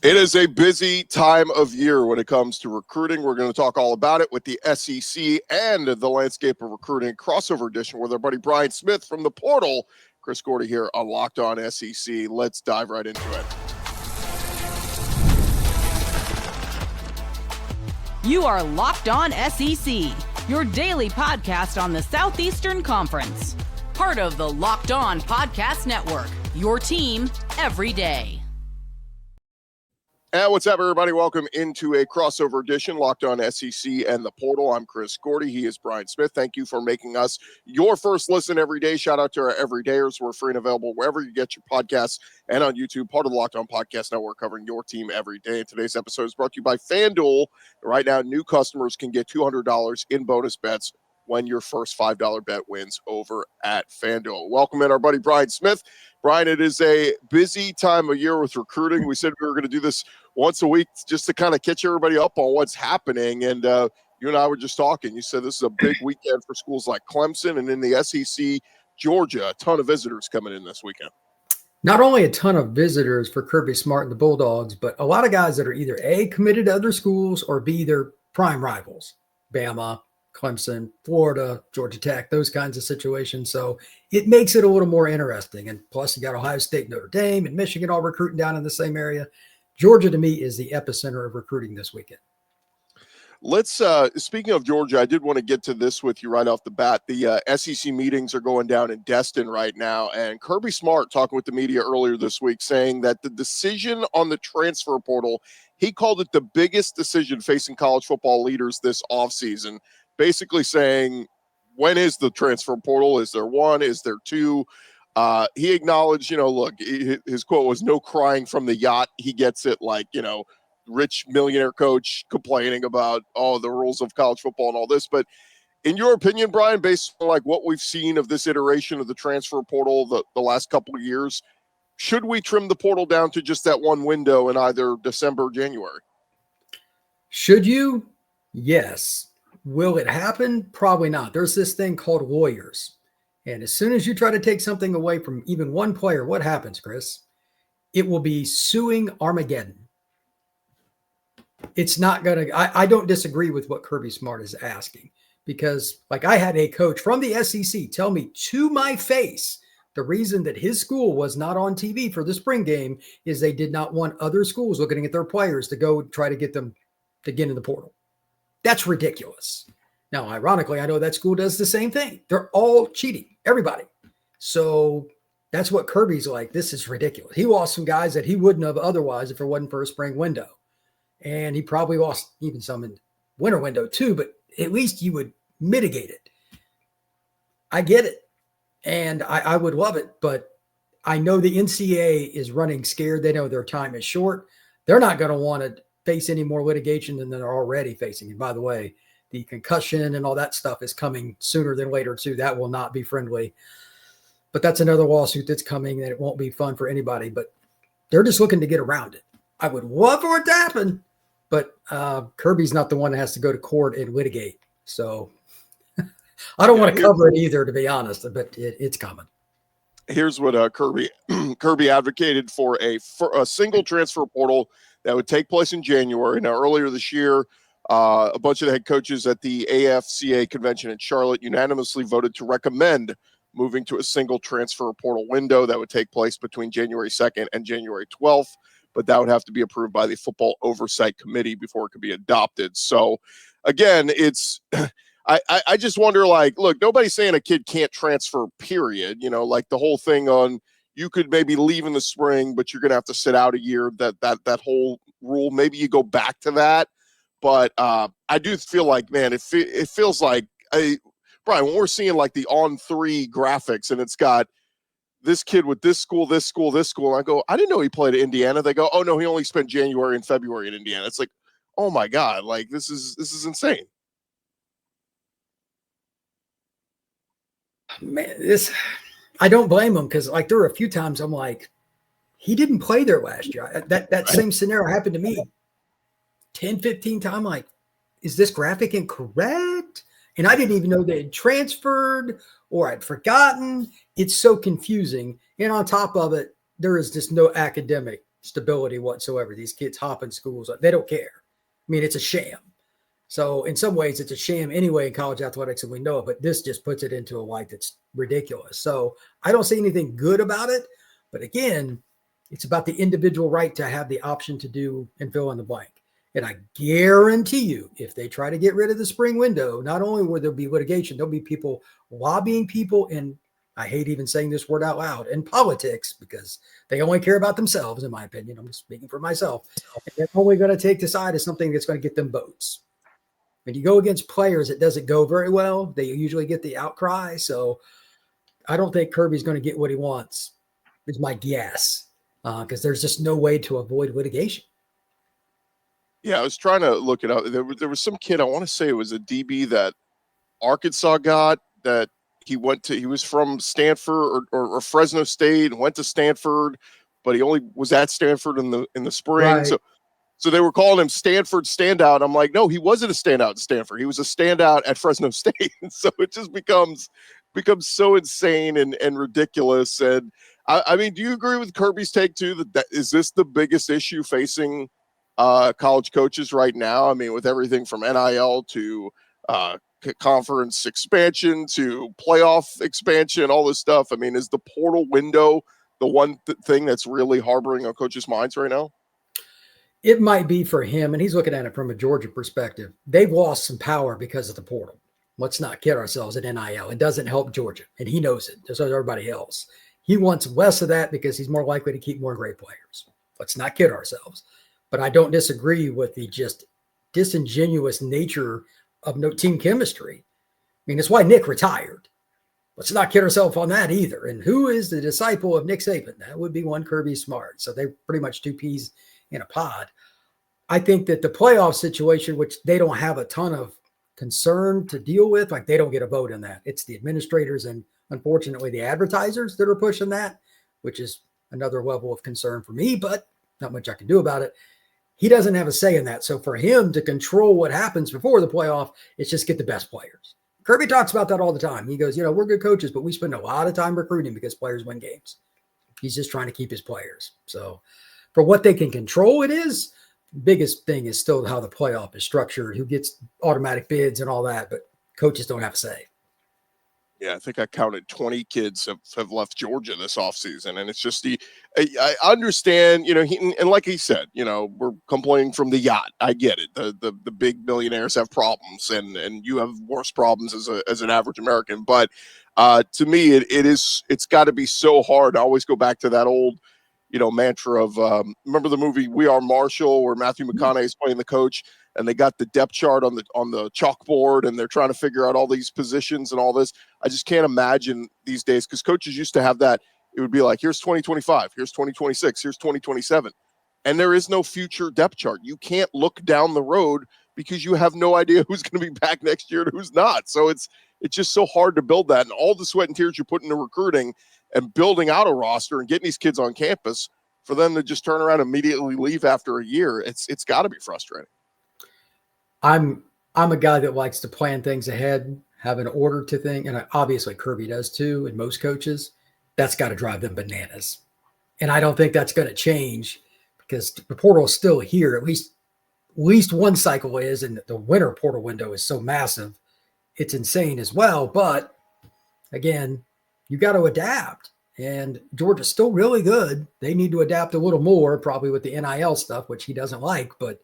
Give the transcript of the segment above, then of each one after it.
It is a busy time of year when it comes to recruiting. We're going to talk all about it with the SEC and the landscape of recruiting crossover edition with our buddy Brian Smith from the portal. Chris Gordy here on Locked On SEC. Let's dive right into it. You are Locked On SEC, your daily podcast on the Southeastern Conference. Part of the Locked On Podcast Network, your team every day. And what's up, everybody? Welcome into a crossover edition, Locked On SEC and the portal. I'm Chris Gordy. He is Brian Smith. Thank you for making us your first listen every day. Shout out to our everydayers. We're free and available wherever you get your podcasts and on YouTube, part of the Locked On Podcast Network, covering your team every day. And today's episode is brought to you by FanDuel. Right now, new customers can get $200 in bonus bets when your first $5 bet wins over at FanDuel. Welcome in our buddy Brian Smith. Brian, it is a busy time of year with recruiting. We said we were going to do this once a week just to kind of catch everybody up on what's happening. And you and I were just talking. You said this is a big weekend for schools like Clemson, and in the SEC, Georgia, a ton of visitors coming in this weekend. Not only a ton of visitors for Kirby Smart and the Bulldogs, but a lot of guys that are either A, committed to other schools, or B, their prime rivals. Bama, Clemson, Florida, Georgia Tech, those kinds of situations. So it makes it a little more interesting. And plus you got Ohio State, Notre Dame, and Michigan all recruiting down in the same area. Georgia, to me, is the epicenter of recruiting this weekend. Let's, speaking of Georgia, I did want to get to this with you right off the bat. The SEC meetings are going down in Destin right now. And Kirby Smart talking with the media earlier this week saying that the decision on the transfer portal, he called it the biggest decision facing college football leaders this offseason. Basically saying, when is the transfer portal? Is there one? Is there two? He acknowledged, look, his quote was, no crying from the yacht. He gets it, like, rich millionaire coach complaining about the rules of college football and all this. But in your opinion, Brian, based on like what we've seen of this iteration of the transfer portal the last couple of years, should we trim the portal down to just that one window in either December or January? Should you? Yes. Will it happen? Probably not. There's this thing called lawyers. And as soon as you try to take something away from even one player, what happens, Chris? It will be suing Armageddon. It's not going to – I don't disagree with what Kirby Smart is asking, because like I had a coach from the SEC tell me to my face the reason that his school was not on TV for the spring game is they did not want other schools looking at their players to go try to get them to get in the portal. That's ridiculous. Now, ironically, I know that school does the same thing. They're all cheating, everybody. So that's what Kirby's like. This is ridiculous. He lost some guys that he wouldn't have otherwise if it wasn't for a spring window. And he probably lost even some in winter window too, but at least you would mitigate it. I get it. And I would love it, but I know the NCAA is running scared. They know their time is short. They're not going to want to face any more litigation than they're already facing. And by the way, the concussion and all that stuff is coming sooner than later too. That will not be friendly, but that's another lawsuit that's coming and it won't be fun for anybody, but they're just looking to get around it. I would love for it to happen, but Kirby's not the one that has to go to court and litigate. So I don't want to cover it either, to be honest, but it's coming. Here's what Kirby advocated for a single transfer portal that would take place in January. Now, earlier this year, a bunch of the head coaches at the AFCA convention in Charlotte unanimously voted to recommend moving to a single transfer portal window that would take place between January 2nd and January 12th. But that would have to be approved by the Football Oversight Committee before it could be adopted. So, again, it's I just wonder, like, look, nobody's saying a kid can't transfer, period. Like the whole thing on you could maybe leave in the spring, but you're going to have to sit out a year, that whole rule. Maybe you go back to that. But I do feel like, man, it feels like, Brian, when we're seeing like the on-3 graphics and it's got this kid with this school, this school, this school, and I go, I didn't know he played at Indiana. They go, oh, no, he only spent January and February at Indiana. It's like, oh, my God, like this is insane. Man, I don't blame him because like there were a few times I'm like, he didn't play there last year. That same scenario happened to me 10, 15 times. I'm like, is this graphic incorrect? And I didn't even know they had transferred or I'd forgotten. It's so confusing. And on top of it, there is just no academic stability whatsoever. These kids hop in schools. They don't care. I mean, it's a sham. So in some ways, it's a sham anyway in college athletics, and we know it, but this just puts it into a light that's ridiculous. So I don't see anything good about it. But again, it's about the individual right to have the option to do and fill in the blank. And I guarantee you, if they try to get rid of the spring window, not only will there be litigation, there'll be people lobbying people in, I hate even saying this word out loud, in politics, because they only care about themselves, in my opinion. I'm just speaking for myself. And they're only going to take the side of something that's going to get them votes. When you go against players, it doesn't go very well. They usually get the outcry. So I don't think Kirby's going to get what he wants, is my guess, because there's just no way to avoid litigation. Yeah, I was trying to look it up. There was some kid, I want to say it was a DB that Arkansas got, that he was from Stanford or Fresno State and went to Stanford, but he only was at Stanford in the spring. Right. So they were calling him Stanford standout. I'm like, no, he wasn't a standout at Stanford. He was a standout at Fresno State. So it just becomes so insane and ridiculous. And I mean, do you agree with Kirby's take too, that is this the biggest issue facing college coaches right now? I mean, with everything from NIL to conference expansion to playoff expansion, all this stuff. I mean, is the portal window the one thing that's really harboring on coaches' minds right now? It might be for him, and he's looking at it from a Georgia perspective. They've lost some power because of the portal. Let's not kid ourselves at NIL. It doesn't help Georgia, and he knows it, just as everybody else. He wants less of that because he's more likely to keep more great players. Let's not kid ourselves. But I don't disagree with the just disingenuous nature of no team chemistry. I mean, it's why Nick retired. Let's not kid ourselves on that either. And who is the disciple of Nick Saban? That would be one Kirby Smart. So they're pretty much two peas in a pod. I think that the playoff situation, which they don't have a ton of concern to deal with, like they don't get a vote in that. It's the administrators and unfortunately the advertisers that are pushing that, which is another level of concern for me, but not much I can do about it. He doesn't have a say in that. So for him to control what happens before the playoff, it's just get the best players. Kirby talks about that all the time. He goes, we're good coaches, but we spend a lot of time recruiting because players win games. He's just trying to keep his players. So for what they can control, biggest thing is still how the playoff is structured, who gets automatic bids and all that, but coaches don't have a say. Yeah, I think I counted 20 kids have left Georgia this offseason. And it's just I understand, and like he said, we're complaining from the yacht. I get it. The big millionaires have problems and you have worse problems as an average American. But to me, it's got to be so hard. I always go back to that old, mantra of remember the movie We Are Marshall, where Matthew McConaughey is playing the coach and they got the depth chart on the chalkboard and they're trying to figure out all these positions and all this. I just can't imagine these days, because coaches used to have that. It would be like, here's 2025, here's 2026, here's 2027. And there is no future depth chart. You can't look down the road because you have no idea who's going to be back next year and who's not. So it's just so hard to build that. And all the sweat and tears you put into recruiting and building out a roster and getting these kids on campus, for them to just turn around and immediately leave after a year, it's got to be frustrating. I'm a guy that likes to plan things ahead, have an order to think, and obviously Kirby does too, and most coaches. That's got to drive them bananas. And I don't think that's going to change because the portal is still here. At least one cycle is, and the winter portal window is so massive. It's insane as well. But again, you got to adapt. And Georgia's still really good. They need to adapt a little more, probably with the NIL stuff, which he doesn't like, but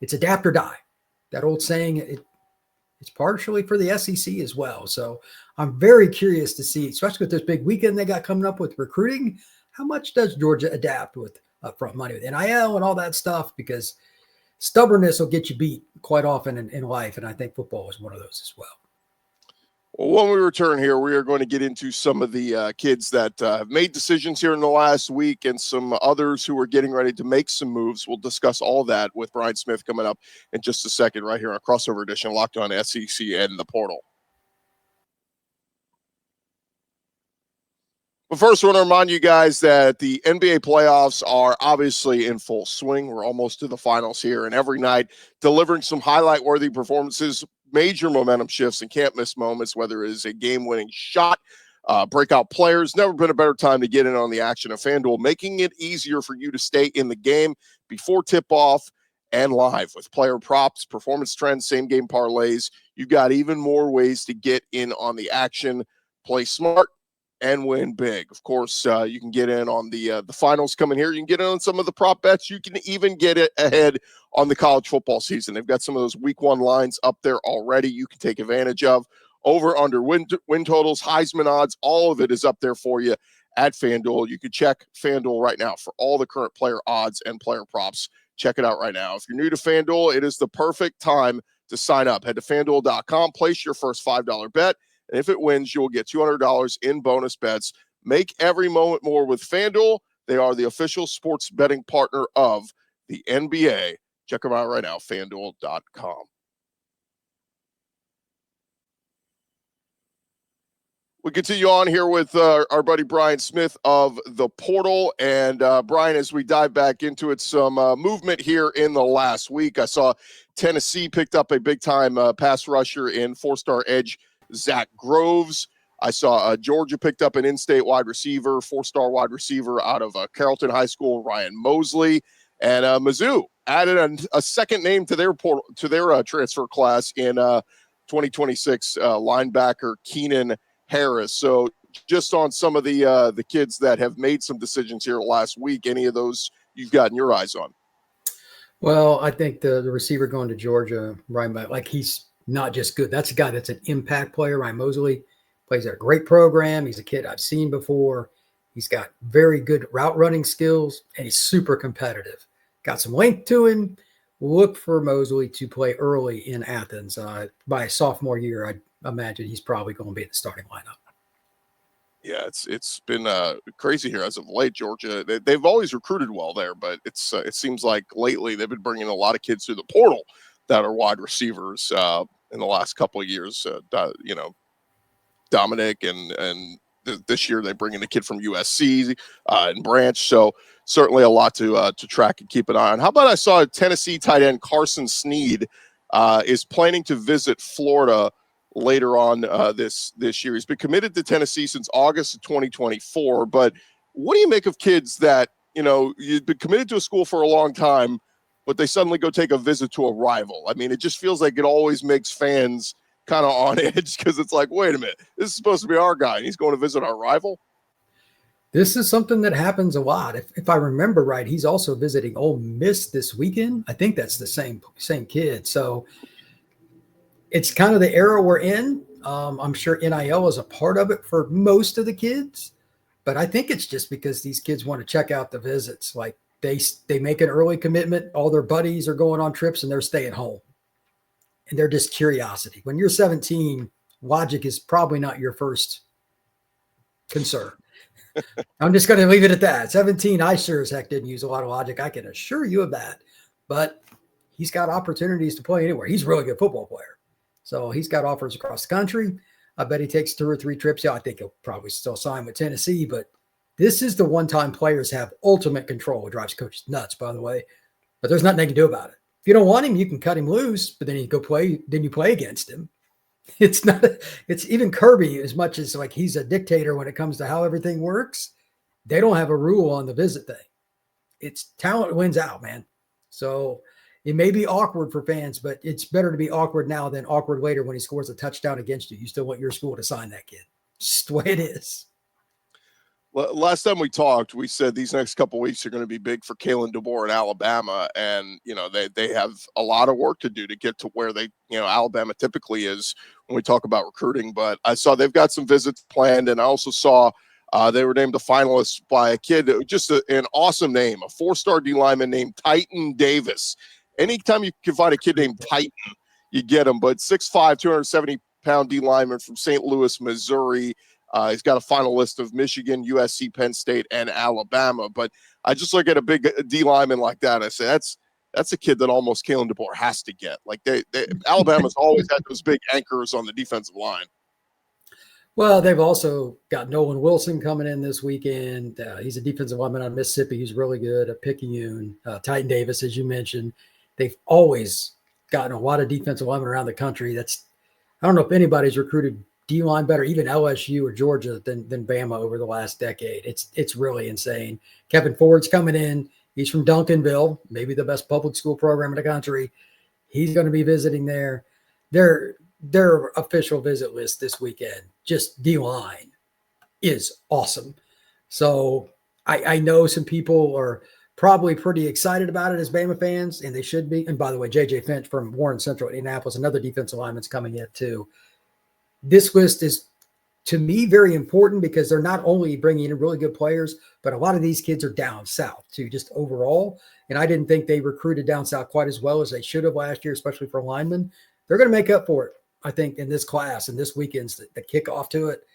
it's adapt or die. That old saying, it's partially for the SEC as well. So I'm very curious to see, especially with this big weekend they got coming up with recruiting, how much does Georgia adapt with upfront money with NIL and all that stuff? Because stubbornness will get you beat quite often in life. And I think football is one of those as well. Well, when we return here, we are going to get into some of the kids that have made decisions here in the last week and some others who are getting ready to make some moves. We'll discuss all that with Brian Smith coming up in just a second right here on Crossover Edition, Locked On SEC and the Portal. But first, I want to remind you guys that the NBA playoffs are obviously in full swing. We're almost to the finals here, and every night delivering some highlight-worthy performances, major momentum shifts, and can't-miss moments, whether it is a game-winning shot, breakout players. Never been a better time to get in on the action of FanDuel, making it easier for you to stay in the game before tip-off and live with player props, performance trends, same-game parlays. You've got even more ways to get in on the action. Play smart and win big. Of course, you can get in on the finals coming here. You can get in on some of the prop bets. You can even get it ahead on the college football season. They've got some of those week 1 lines up there already you can take advantage of. Over, under, win totals, Heisman odds, all of it is up there for you at FanDuel. You can check FanDuel right now for all the current player odds and player props. Check it out right now. If you're new to FanDuel, it is the perfect time to sign up. Head to FanDuel.com, place your first $5 bet, and if it wins, you'll get $200 in bonus bets. Make every moment more with FanDuel. They are the official sports betting partner of the NBA. Check them out right now, FanDuel.com. We continue on here with our buddy Brian Smith of The Portal. And Brian, as we dive back into it, some movement here in the last week. I saw Tennessee picked up a big-time pass rusher in 4-star edge Zach Groves. I saw Georgia picked up an in-state wide receiver, 4-star wide receiver out of Carrollton High School, Ryan Mosley. And Mizzou added a second name to their transfer class in 2026 linebacker Keenan Harris. So just on some of the kids that have made some decisions here last week, any of those you've gotten your eyes on? Well, I think the receiver going to Georgia, Ryan, like he's not just good. That's a guy that's an impact player. Ryan Mosley plays at a great program. He's a kid I've seen before. He's got very good route running skills, and he's super competitive. Got some length to him. Look for Mosley to play early in Athens. By his sophomore year, I imagine he's probably going to be in the starting lineup. Yeah, it's been crazy here as of late. Georgia, they've always recruited well there, but it seems like lately they've been bringing a lot of kids through the portal that are wide receivers in the last couple of years. Dominic and this year they bring in a kid from USC and Branch. So certainly a lot to track and keep an eye on. How about I saw Tennessee tight end Carson Sneed is planning to visit Florida later on this year. He's been committed to Tennessee since August of 2024. But what do you make of kids that, you've been committed to a school for a long time, but they suddenly go take a visit to a rival? I mean, it just feels like it always makes fans kind of on edge because it's like, wait a minute, this is supposed to be our guy and he's going to visit our rival. This is something that happens a lot. If I remember right, he's also visiting Ole Miss this weekend. I think that's the same kid. So it's kind of the era we're in. I'm sure NIL is a part of it for most of the kids, but I think it's just because these kids want to check out the visits. Like they make an early commitment. All their buddies are going on trips and they're staying home. And they're just curiosity. When you're 17, logic is probably not your first concern. I'm just going to leave it at that. 17, I sure as heck didn't use a lot of logic. I can assure you of that. But he's got opportunities to play anywhere. He's a really good football player. So he's got offers across the country. I bet he takes 2 or 3 trips. Yeah, I think he'll probably still sign with Tennessee. But this is the one time players have ultimate control. It drives coaches nuts, by the way. But there's nothing they can do about it. If you don't want him, you can cut him loose, but then you go play. Then you play against him. It's even Kirby, as much as like he's a dictator when it comes to how everything works. They don't have a rule on the visit thing. It's talent wins out, man. So it may be awkward for fans, but it's better to be awkward now than awkward later when he scores a touchdown against you. You still want your school to sign that kid. It's just the way it is. Last time we talked, we said these next couple of weeks are going to be big for Kalen DeBoer in Alabama. And, they have a lot of work to do to get to where Alabama typically is when we talk about recruiting. But I saw they've got some visits planned. And I also saw they were named a finalist by a kid, just an awesome name, a 4-star D lineman named Titan Davis. Anytime you can find a kid named Titan, you get him. But 6'5", 270-pound D lineman from St. Louis, Missouri. He's got a final list of Michigan, USC, Penn State, and Alabama. But I just look at a big D lineman like that. I say that's a kid that almost Kalen DeBoer has to get. Like Alabama's always had those big anchors on the defensive line. Well, they've also got Nolan Wilson coming in this weekend. He's a defensive lineman on Mississippi. He's really good at Picayune. Titan Davis, as you mentioned. They've always gotten a lot of defensive linemen around the country. I don't know if anybody's recruited D-line better, even LSU or Georgia than Bama over the last decade. It's really insane. Kevin Ford's coming in. He's from Duncanville, maybe the best public school program in the country. He's going to be visiting there. Their official visit list this weekend, just D-line, is awesome. So I know some people are probably pretty excited about it as Bama fans, and they should be. And by the way, J.J. Finch from Warren Central, Indianapolis, another defensive lineman's coming in too. This list is, to me, very important because they're not only bringing in really good players, but a lot of these kids are down south too, just overall. And I didn't think they recruited down south quite as well as they should have last year, especially for linemen. They're going to make up for it, I think, in this class and this weekend's the kickoff to it.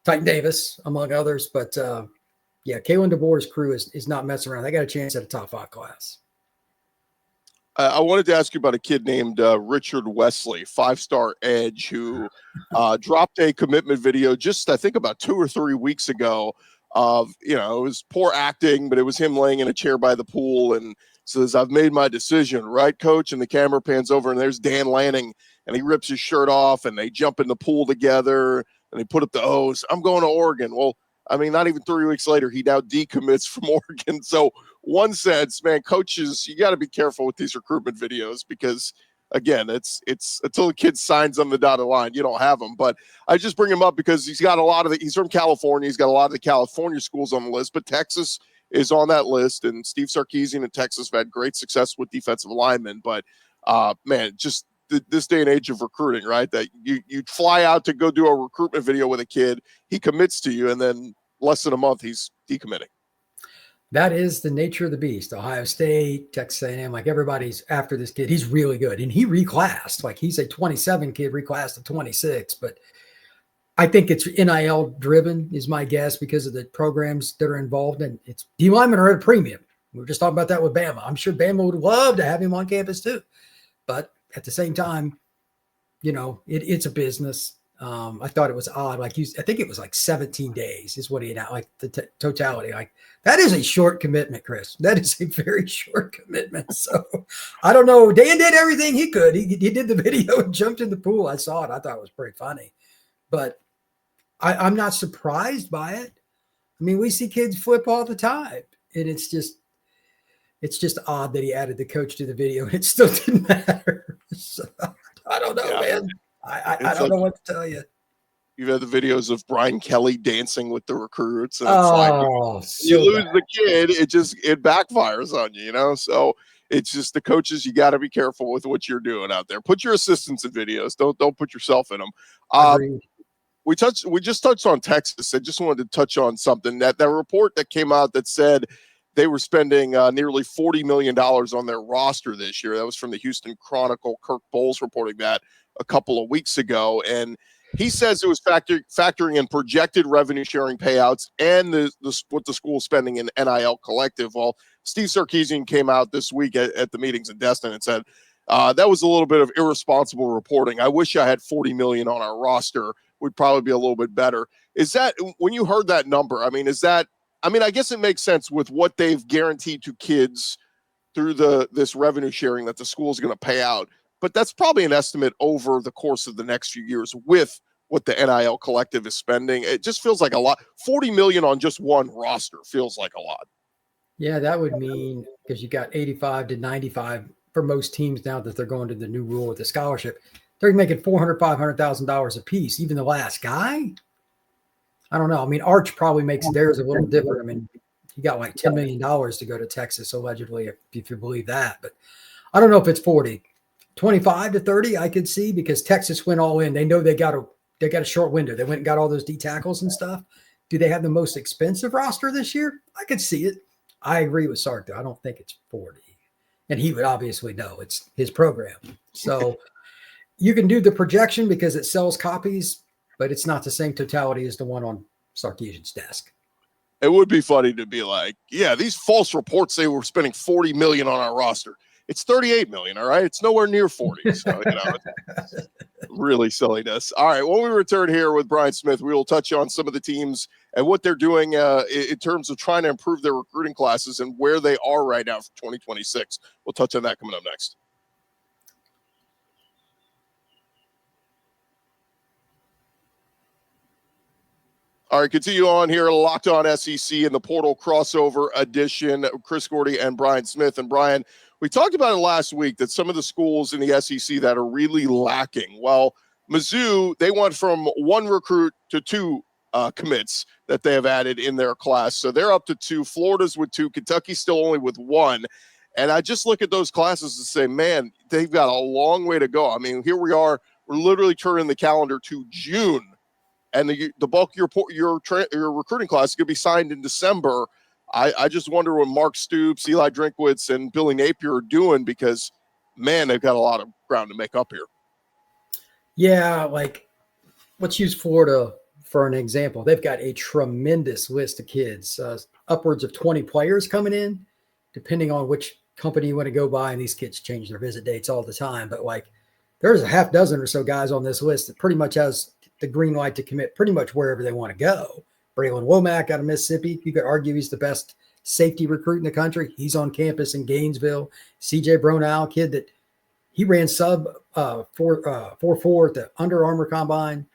Titan Davis, among others. But, yeah, Kalen DeBoer's crew is not messing around. They got a chance at a top 5 class. I wanted to ask you about a kid named Richard Wesley, 5-star edge, who dropped a commitment video just, I think, about 2 or 3 weeks ago of, it was poor acting, but it was him laying in a chair by the pool and says, "I've made my decision, right, coach?" And the camera pans over and there's Dan Lanning, and he rips his shirt off and they jump in the pool together and they put up the O's. "I'm going to Oregon." Well, I mean, not even 3 weeks later, he now decommits from Oregon. So one sense, man, coaches, you got to be careful with these recruitment videos because, again, it's until the kid signs on the dotted line, you don't have them. But I just bring him up because he's got he's from California. He's got a lot of the California schools on the list, but Texas is on that list. And Steve Sarkeesian in Texas have had great success with defensive linemen. But, man, just this day and age of recruiting, right? That you fly out to go do a recruitment video with a kid, he commits to you, and then less than a month he's decommitting. That is the nature of the beast. Ohio State, Texas A&M, like everybody's after this kid. He's really good, and he reclassed. Like he's a 27 kid reclassed to 26, but I think it's NIL driven is my guess because of the programs that are involved, and it's D linemen are at a premium. We were just talking about that with Bama. I'm sure Bama would love to have him on campus too, but at the same time, it's a business. I thought it was odd. Like I think it was like 17 days is what he had, like the totality. Like that is a short commitment, Chris. That is a very short commitment. So I don't know. Dan did everything he could. He did the video and jumped in the pool. I saw it. I thought it was pretty funny, but I'm not surprised by it. I mean, we see kids flip all the time, and it's just odd that he added the coach to the video and it still didn't matter. So, I don't know, man. I don't know what to tell you. You've had the videos of Brian Kelly dancing with the recruits. And you lose the kid, it backfires on you, So it's just the coaches, you got to be careful with what you're doing out there. Put your assistants in videos. Don't put yourself in them. We just touched on Texas. I just wanted to touch on something that report that came out that said they were spending nearly $40 million on their roster this year. That was from the Houston Chronicle. Kirk Bowles reporting that a couple of weeks ago. And he says it was factoring in projected revenue sharing payouts and what the school is spending in NIL collective. Well, Steve Sarkeesian came out this week at the meetings in Destin and said, that was a little bit of irresponsible reporting. I wish I had $40 million on our roster. Would probably be a little bit better. Is that, when you heard that number, I guess it makes sense with what they've guaranteed to kids through this revenue sharing that the school is going to pay out. But that's probably an estimate over the course of the next few years with what the NIL collective is spending. It just feels like a lot. $40 million on just one roster feels like a lot. Yeah, that would mean, because you got 85 to 95 for most teams now that they're going to the new rule with the scholarship, they're making $400,000, $500,000 a piece. Even the last guy, I don't know. I mean, Arch probably makes theirs a little different. I mean, he got like $10 million to go to Texas, allegedly, if you believe that. But I don't know if it's 40. 25 to 30, I could see, because Texas went all in. They know they got a short window. They went and got all those D tackles and stuff. Do they have the most expensive roster this year? I could see it. I agree with Sark, though. I don't think it's 40. And he would obviously know it's his program. So you can do the projection because it sells copies, but it's not the same totality as the one on Sarkeesian's desk. It would be funny to be like, yeah, these false reports say we're spending $40 million on our roster. It's $38 million, all right? It's nowhere near 40. So, really silliness. All right, when we return here with Brian Smith, we will touch on some of the teams and what they're doing in terms of trying to improve their recruiting classes and where they are right now for 2026. We'll touch on that coming up next. All right, continue on here. Locked On SEC in the portal crossover edition. Chris Gordy and Brian Smith. And Brian, we talked about it last week that some of the schools in the SEC that are really lacking. Well, Mizzou, they went from one recruit to two commits that they have added in their class. So they're up to two. Florida's with two. Kentucky's still only with one. And I just look at those classes and say, man, they've got a long way to go. I mean, here we are. We're literally turning the calendar to June. And the bulk of your recruiting class is going to be signed in December. I just wonder what Mark Stoops, Eli Drinkwitz, and Billy Napier are doing because, man, they've got a lot of ground to make up here. Yeah, like let's use Florida for an example. They've got a tremendous list of kids, upwards of 20 players coming in, depending on which company you want to go by. And these kids change their visit dates all the time. But like there's a half dozen or so guys on this list that pretty much has the green light to commit pretty much wherever they want to go. Braylon Womack out of Mississippi. You could argue he's the best safety recruit in the country. He's on campus in Gainesville. CJ Bronal, kid that he ran sub 4.4 at the Under Armour Combine.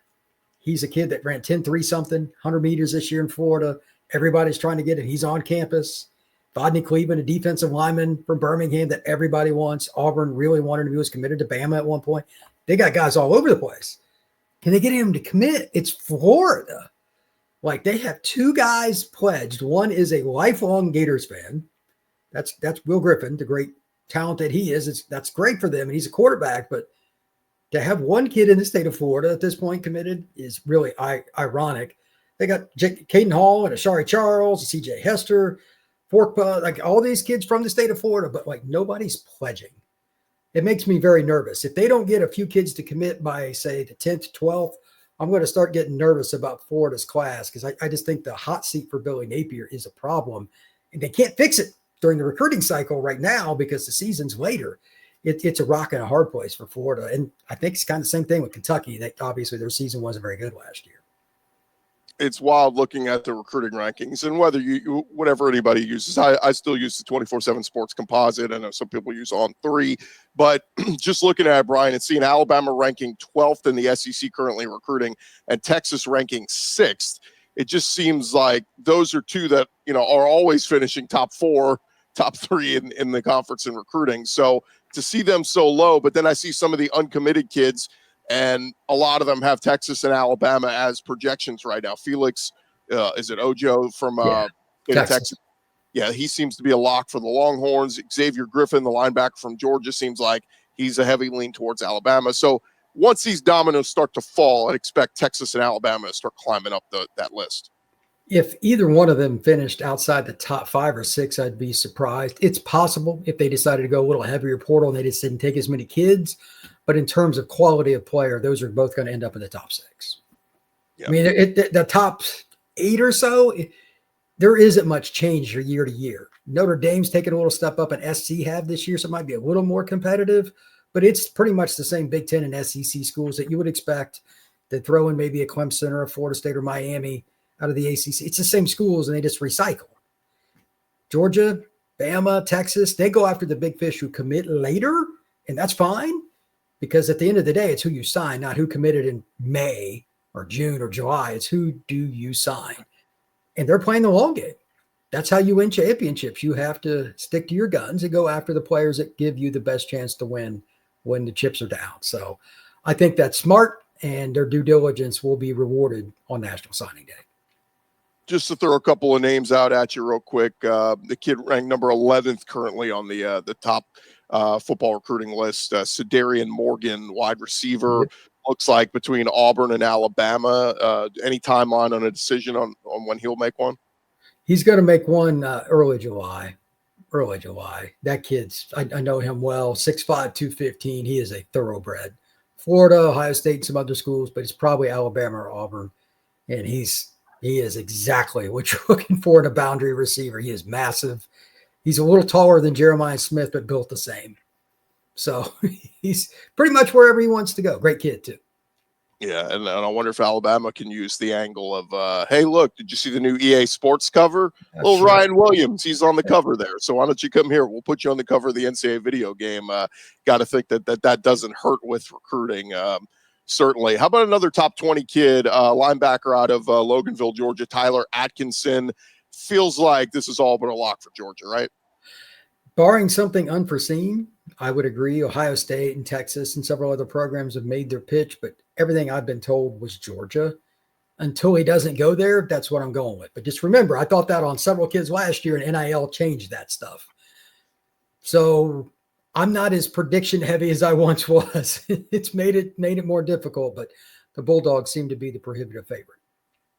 He's a kid that ran 10.3 something, 100 meters this year in Florida. Everybody's trying to get him. He's on campus. Rodney Cleveland, a defensive lineman from Birmingham that everybody wants. Auburn really wanted him. He was committed to Bama at one point. They got guys all over the place. Can they get him to commit? It's Florida. Like they have two guys pledged. One is a lifelong Gators fan. That's Will Griffin, the great talent that he is. That's great for them, and he's a quarterback. But to have one kid in the state of Florida at this point committed is really ironic. They got Caden Hall and Ashari Charles, C.J. Hester, Forkpa, like all these kids from the state of Florida, but like nobody's pledging. It makes me very nervous. If they don't get a few kids to commit by, say, the 10th, 12th, I'm going to start getting nervous about Florida's class because I just think the hot seat for Billy Napier is a problem. And they can't fix it during the recruiting cycle right now because the season's later. It's a rock and a hard place for Florida. And I think it's kind of the same thing with Kentucky. That obviously their season wasn't very good last year. It's wild looking at the recruiting rankings and whether whatever anybody uses. I still use the 24/7 Sports Composite. I know some people use On3, but just looking at it, Brian, and seeing Alabama ranking 12th in the SEC currently recruiting and Texas ranking 6th, it just seems like those are two that, are always finishing top 4, top 3 in the conference in recruiting. So to see them so low, but then I see some of the uncommitted kids, and a lot of them have Texas and Alabama as projections right now. Felix, is it Ojo from Texas? Yeah, he seems to be a lock for the Longhorns. Xavier Griffin, the linebacker from Georgia, seems like he's a heavy lean towards Alabama. So once these dominoes start to fall, I'd expect Texas and Alabama to start climbing up that list. If either one of them finished outside the top 5 or 6, I'd be surprised. It's possible if they decided to go a little heavier portal and they just didn't take as many kids. But in terms of quality of player, those are both going to end up in the top 6. Yep. I mean, the top 8 or so, there isn't much change year to year. Notre Dame's taken a little step up, and SC have this year, so it might be a little more competitive. But it's pretty much the same Big Ten and SEC schools that you would expect. They throw in maybe a Clemson or a Florida State or Miami out of the ACC. It's the same schools, and they just recycle. Georgia, Bama, Texas, they go after the big fish who commit later, and that's fine. Because at the end of the day, it's who you sign, not who committed in May or June or July. It's who do you sign. And they're playing the long game. That's how you win championships. You have to stick to your guns and go after the players that give you the best chance to win when the chips are down. So I think that's smart, and their due diligence will be rewarded on National Signing Day. Just to throw a couple of names out at you real quick, the kid ranked number 11th currently on the top football recruiting list, Sedarian Morgan, wide receiver. Looks like between Auburn and Alabama. Any timeline on a decision on when he'll make one? He's going to make one early July. That kid's, I know him well, 6'5", 215. He is a thoroughbred. Florida, Ohio State, some other schools, but it's probably Alabama or Auburn. And he is exactly what you're looking for in a boundary receiver. He is massive. He's a little taller than Jeremiah Smith, but built the same. So he's pretty much wherever he wants to go. Great kid, too. Yeah, and I wonder if Alabama can use the angle of, hey, look, did you see the new EA Sports cover? Little Ryan Williams, he's on the cover there. So why don't you come here? We'll put you on the cover of the NCAA video game. Got to think that doesn't hurt with recruiting. certainly. How about another top 20 kid, linebacker out of Loganville, Georgia, Tyler Atkinson? Feels like this is all but a lock for Georgia, right? Barring something unforeseen, I would agree. Ohio State and Texas and several other programs have made their pitch, but everything I've been told was Georgia. Until he doesn't go there, that's what I'm going with. But just remember, I thought that on several kids last year, and NIL changed that stuff. So I'm not as prediction heavy as I once was. It's made it more difficult, but the Bulldogs seem to be the prohibitive favorite.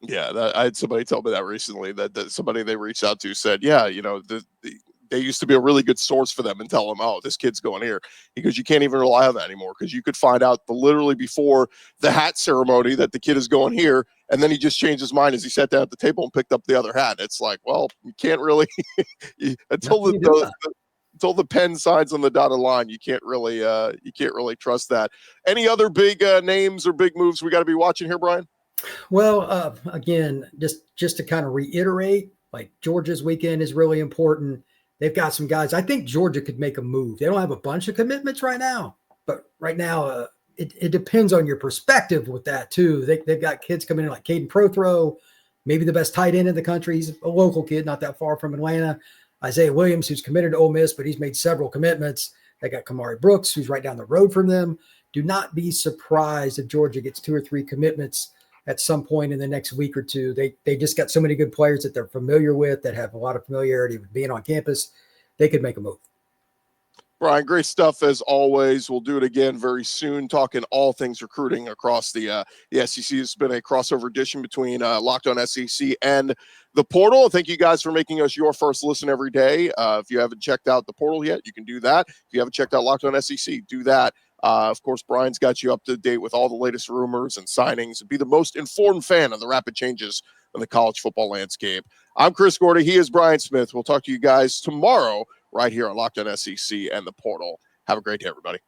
Yeah, I had somebody tell me that recently, that somebody they reached out to said, yeah, they used to be a really good source for them and tell them, oh, this kid's going here, because you can't even rely on that anymore, because you could find out literally before the hat ceremony that the kid is going here, and then he just changed his mind as he sat down at the table and picked up the other hat. It's like, well, you can't really until the pen signs on the dotted line, you can't really trust that. Any other big names or big moves we got to be watching here, Brian? Well, again, just to kind of reiterate, like Georgia's weekend is really important. They've got some guys. I think Georgia could make a move. They don't have a bunch of commitments right now, but right now it depends on your perspective with that too. They've got kids coming in like Caden Prothro, maybe the best tight end in the country. He's a local kid, not that far from Atlanta. Isaiah Williams, who's committed to Ole Miss, but he's made several commitments. They got Kamari Brooks, who's right down the road from them. Do not be surprised if Georgia gets 2 or 3 commitments at some point in the next week or two. They just got so many good players that they're familiar with, that have a lot of familiarity with being on campus. They could make a move. Brian, great stuff as always. We'll do it again very soon, talking all things recruiting across the SEC. It's been a crossover edition between Locked On SEC and the portal. Thank you guys for making us your first listen every day. If you haven't checked out the portal yet, you can do that. If you haven't checked out Locked On SEC, do that. Of course, Brian's got you up to date with all the latest rumors and signings, and be the most informed fan of the rapid changes in the college football landscape. I'm Chris Gordy. He is Brian Smith. We'll talk to you guys tomorrow right here on Locked On SEC and the portal. Have a great day, everybody.